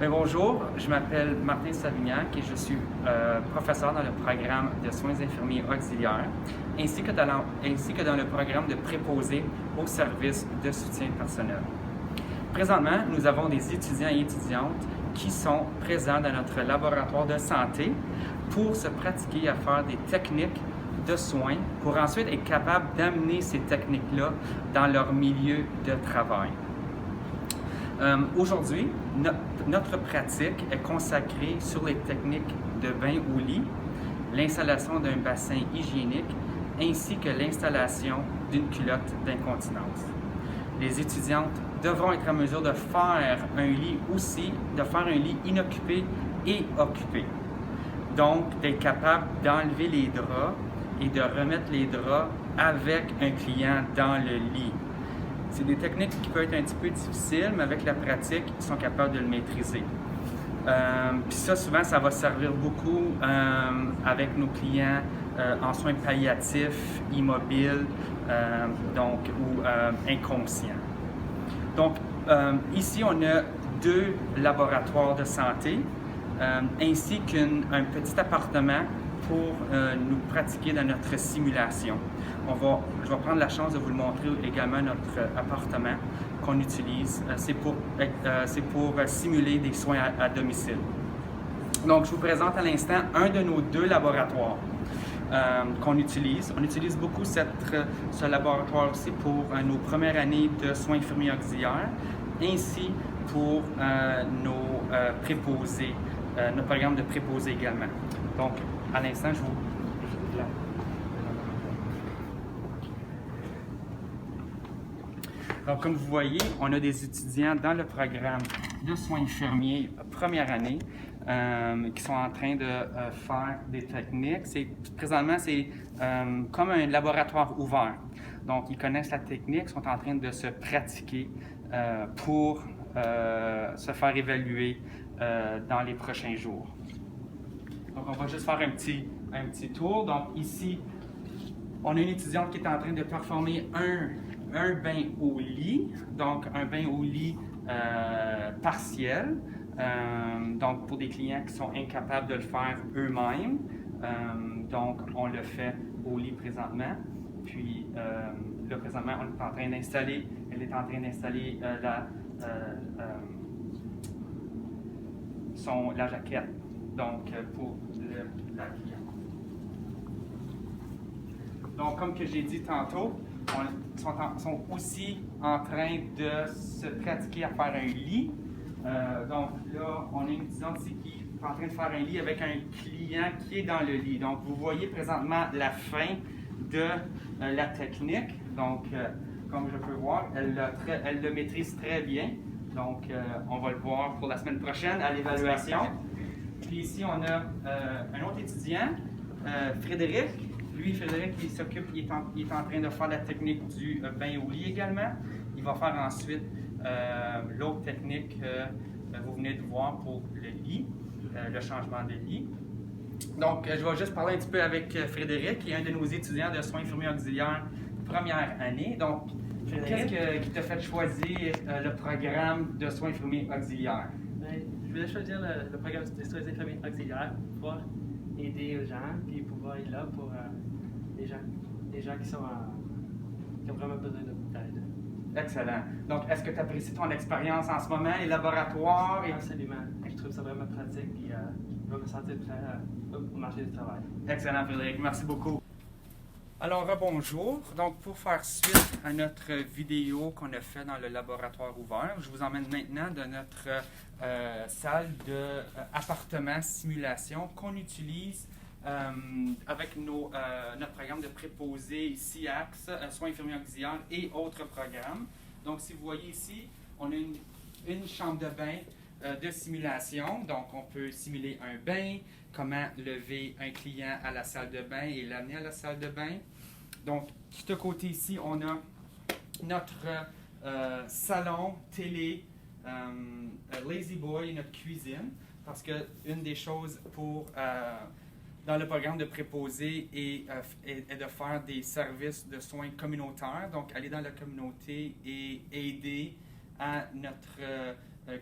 Bien, bonjour, je m'appelle Martin Savignac et je suis professeur dans le programme de soins infirmiers auxiliaires ainsi que dans le programme de préposé au service de soutien personnel. Présentement, nous avons des étudiants et étudiantes qui sont présents dans notre laboratoire de santé pour se pratiquer à faire des techniques de soins pour ensuite être capables d'amener ces techniques-là dans leur milieu de travail. Aujourd'hui, notre pratique est consacrée sur les techniques de bain au lit, l'installation d'un bassin hygiénique ainsi que l'installation d'une culotte d'incontinence. Les étudiantes devront être en mesure de faire un lit aussi, de faire un lit inoccupé et occupé. Donc, d'être capable d'enlever les draps et de remettre les draps avec un client dans le lit. C'est des techniques qui peuvent être un petit peu difficiles, mais avec la pratique, ils sont capables de le maîtriser. Puis ça, souvent, ça va servir beaucoup avec nos clients en soins palliatifs, immobiles, ou inconscients. Donc, ici, on a 2 laboratoires de santé, ainsi qu'un petit appartement pour nous pratiquer dans notre simulation. Je vais prendre la chance de vous le montrer également, notre appartement qu'on utilise. C'est pour simuler des soins à domicile. Donc, je vous présente à l'instant un de nos 2 laboratoires qu'on utilise. On utilise beaucoup ce laboratoire aussi pour nos premières années de soins infirmiers auxiliaires, ainsi pour nos préposés, notre programme de préposés également. Donc, à l'instant, je vous... Donc, comme vous voyez, on a des étudiants dans le programme de soins infirmiers première année qui sont en train de faire des techniques. Présentement, c'est comme un laboratoire ouvert. Donc, ils connaissent la technique, sont en train de se pratiquer pour se faire évaluer dans les prochains jours. Donc, on va juste faire un petit tour. Donc, ici, on a une étudiante qui est en train de performer un bain au lit, donc un bain au lit partiel, donc pour des clients qui sont incapables de le faire eux-mêmes. Donc, on le fait au lit présentement. Puis, là, présentement, elle est en train d'installer la jaquette, donc pour la cliente. Donc, comme que j'ai dit tantôt, sont aussi en train de se pratiquer à faire un lit. Donc là, on a une étudiante ici qui est en train de faire un lit avec un client qui est dans le lit. Donc, vous voyez présentement la fin de la technique. Donc, comme je peux voir, elle le maîtrise très bien. Donc, on va le voir pour la semaine prochaine à l'évaluation. Puis ici, on a un autre étudiant, Frédéric. Lui, Frédéric, il est en train de faire la technique du bain au lit également. Il va faire ensuite l'autre technique que vous venez de voir pour le lit, le changement de lit. Donc, je vais juste parler un petit peu avec Frédéric, qui est un de nos étudiants de soins infirmiers auxiliaires première année. Donc, qu'est-ce qui t'a fait choisir le programme de soins infirmiers auxiliaires? Bien, je voulais choisir le programme de soins infirmiers auxiliaires pour pouvoir aider aux gens, puis pouvoir être là pour les gens qui ont vraiment besoin d'aide. Excellent. Donc, est-ce que tu apprécies ton expérience en ce moment, les laboratoires? Absolument. Je trouve ça vraiment pratique, puis je vais me sentir prêt au marché du travail. Excellent, Frédéric. Merci beaucoup. Alors, bonjour. Donc, pour faire suite à notre vidéo qu'on a fait dans le laboratoire ouvert, je vous emmène maintenant dans notre salle d'appartement simulation qu'on utilise avec notre programme de préposé SIACS, soins infirmiers auxiliaires et autres programmes. Donc, si vous voyez ici, on a une chambre de bain de simulation. Donc, on peut simuler un bain, comment lever un client à la salle de bain et l'amener à la salle de bain. Donc, de ce côté ici, on a notre salon, télé, Lazy Boy et notre cuisine. Parce que une des choses dans le programme de préposé est de faire des services de soins communautaires. Donc, aller dans la communauté et aider à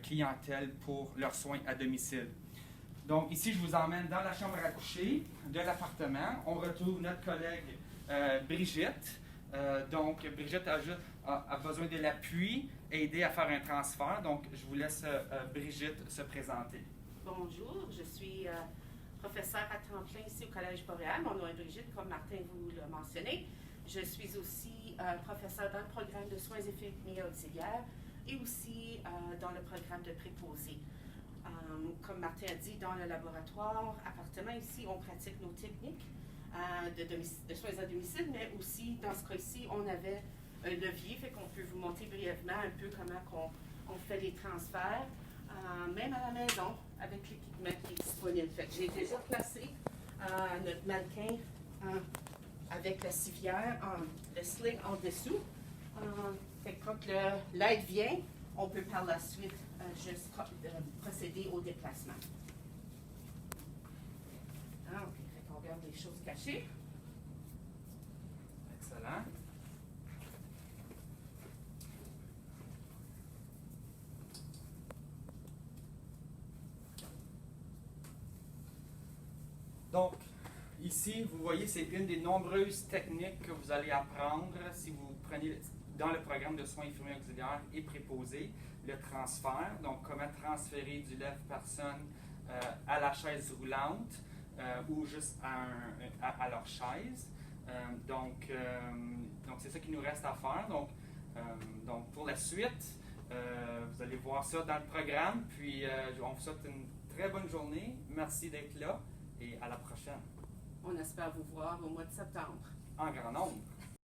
clientèle pour leurs soins à domicile. Donc ici, je vous emmène dans la chambre à coucher de l'appartement. On retrouve notre collègue Brigitte. Donc Brigitte a besoin de l'appui, aider à faire un transfert. Donc je vous laisse Brigitte se présenter. Bonjour, je suis professeure à temps plein ici au Collège Boréal. Mon nom est Brigitte, comme Martin vous l'a mentionné. Je suis aussi professeure dans le programme de soins infirmiers auxiliaires et aussi dans le programme de préposés. Comme Martin a dit, dans le laboratoire appartement ici, on pratique nos techniques de soins à domicile, mais aussi, dans ce cas-ci, on avait un levier, fait qu'on peut vous montrer brièvement un peu comment on fait les transferts, même à la maison, avec l'équipement qui est disponible. Fait que j'ai déjà placé notre mannequin avec la civière, le sling en dessous. Fait que quand l'aide vient, on peut par la suite juste procéder au déplacement. OK, fait qu'on regarde les choses cachées. Excellent. Donc, ici, vous voyez, c'est une des nombreuses techniques que vous allez apprendre si vous prenez dans le programme de soins infirmiers auxiliaires et préposés, le transfert. Donc, comment transférer du lève-personne à la chaise roulante ou juste à leur chaise. Donc c'est ça qu'il nous reste à faire. Donc pour la suite, vous allez voir ça dans le programme. Puis, on vous souhaite une très bonne journée. Merci d'être là et à la prochaine. On espère vous voir au mois de septembre. En grand nombre.